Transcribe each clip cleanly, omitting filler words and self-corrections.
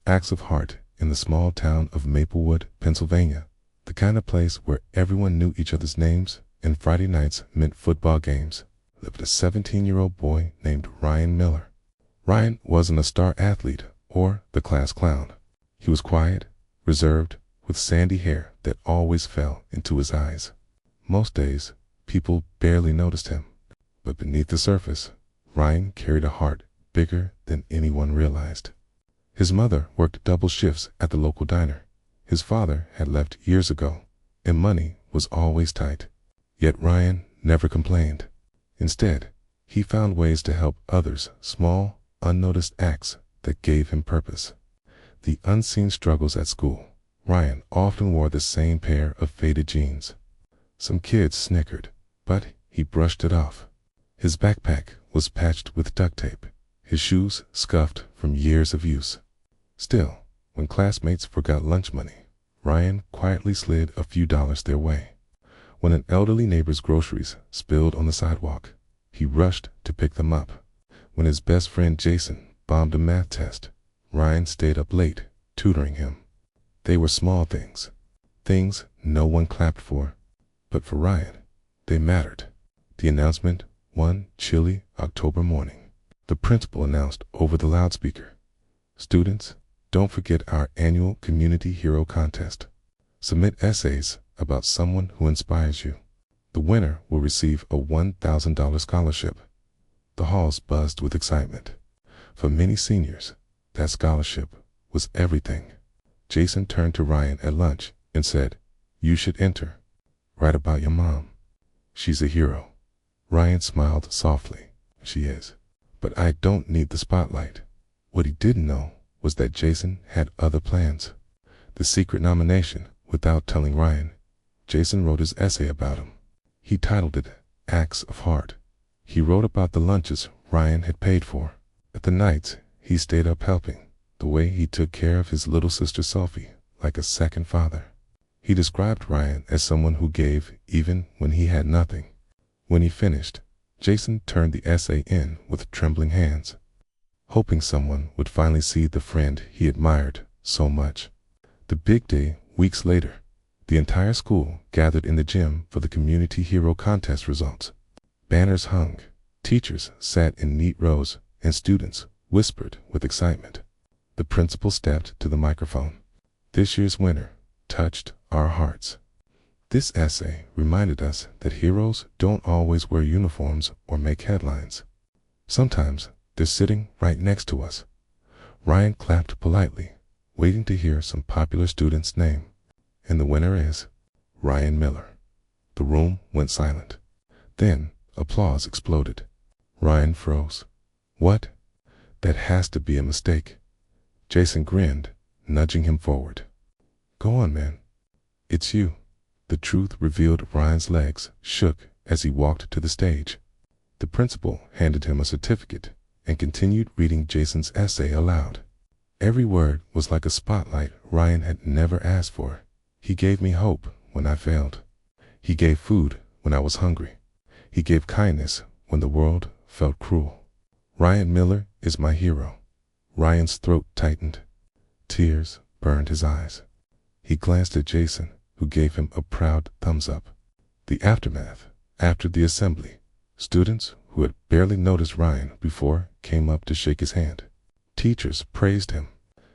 acts of heart in the small town of Maplewood, Pennsylvania, the kind of place where everyone knew each other's names and Friday nights meant football games, lived a 17-year-old boy named Ryan Miller. Ryan wasn't a star athlete or the class clown. He was quiet, reserved, with sandy hair that always fell into his eyes. Most days, people barely noticed him, but beneath the surface, Ryan carried a heart bigger than anyone realized. His mother worked double shifts at the local diner. His father had left years ago, and money was always tight. Yet Ryan never complained. Instead, he found ways to help others, small, unnoticed acts that gave him purpose. The unseen struggles at school. Ryan often wore the same pair of faded jeans. Some kids snickered, but he brushed it off. His backpack was patched with duct tape, his shoes scuffed from years of use. Still, when classmates forgot lunch money, Ryan quietly slid a few dollars their way. When an elderly neighbor's groceries spilled on the sidewalk, he rushed to pick them up. When his best friend Jason bombed a math test, Ryan stayed up late, tutoring him. They were small things, things no one clapped for, but for Ryan, they mattered. The announcement one chilly October morning. The principal announced over the loudspeaker, "Students, don't forget our annual Community Hero Contest. Submit essays about someone who inspires you. The winner will receive a $1,000 scholarship." The halls buzzed with excitement. For many seniors, that scholarship was everything. Jason turned to Ryan at lunch and said, "You should enter. Write about your mom. She's a hero." Ryan smiled softly. "She is. But I don't need the spotlight." What he didn't know was that Jason had other plans. The secret nomination, without telling Ryan, Jason wrote his essay about him. He titled it Acts of Heart. He wrote about the lunches Ryan had paid for, at the nights he stayed up helping, the way he took care of his little sister Sophie like a second father. He described Ryan as someone who gave even when he had nothing. When he finished, Jason turned the essay in with trembling hands, hoping someone would finally see the friend he admired so much. The big day, weeks later, the entire school gathered in the gym for the Community Hero Contest results. Banners hung, teachers sat in neat rows, and students whispered with excitement. The principal stepped to the microphone. "This year's winner touched our hearts. This essay reminded us that heroes don't always wear uniforms or make headlines. Sometimes they're sitting right next to us." Ryan clapped politely, waiting to hear some popular student's name. "And the winner is Ryan Miller." The room went silent. Then applause exploded. Ryan froze. "What? That has to be a mistake." Jason grinned, nudging him forward. "Go on, man. It's you." The truth revealed. Ryan's legs shook as he walked to the stage. The principal handed him a certificate and continued reading Jason's essay aloud. Every word was like a spotlight Ryan had never asked for. "He gave me hope when I failed. He gave food when I was hungry. He gave kindness when the world felt cruel. Ryan Miller is my hero." Ryan's throat tightened. Tears burned his eyes. He glanced at Jason, who gave him a proud thumbs up. The aftermath. After the assembly, students who had barely noticed Ryan before came up to shake his hand. Teachers praised him.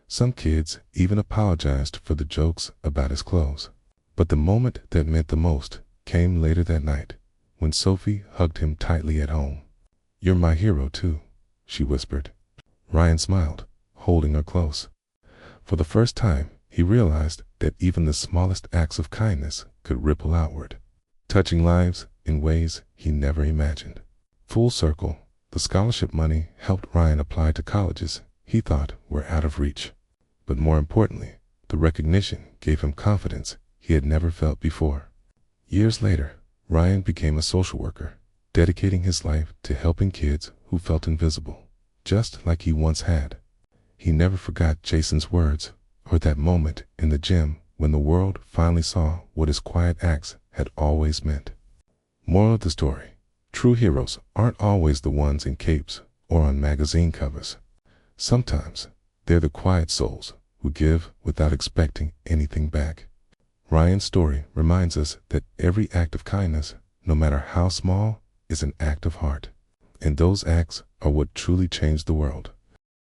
Some kids even apologized for the jokes about his clothes. But the moment that meant the most came later that night, when Sophie hugged him tightly at home. "You're my hero too," she whispered. Ryan smiled, holding her close. For the first time, he realized that even the smallest acts of kindness could ripple outward, touching lives in ways he never imagined. Full circle, the scholarship money helped Ryan apply to colleges he thought were out of reach. But more importantly, the recognition gave him confidence he had never felt before. Years later, Ryan became a social worker, dedicating his life to helping kids who felt invisible, just like he once had. He never forgot Jason's words, or that moment in the gym when the world finally saw what his quiet acts had always meant. Moral of the story: true heroes aren't always the ones in capes or on magazine covers. Sometimes they're the quiet souls who give without expecting anything back. Ryan's story reminds us that every act of kindness, no matter how small, is an act of heart. And those acts are what truly change the world.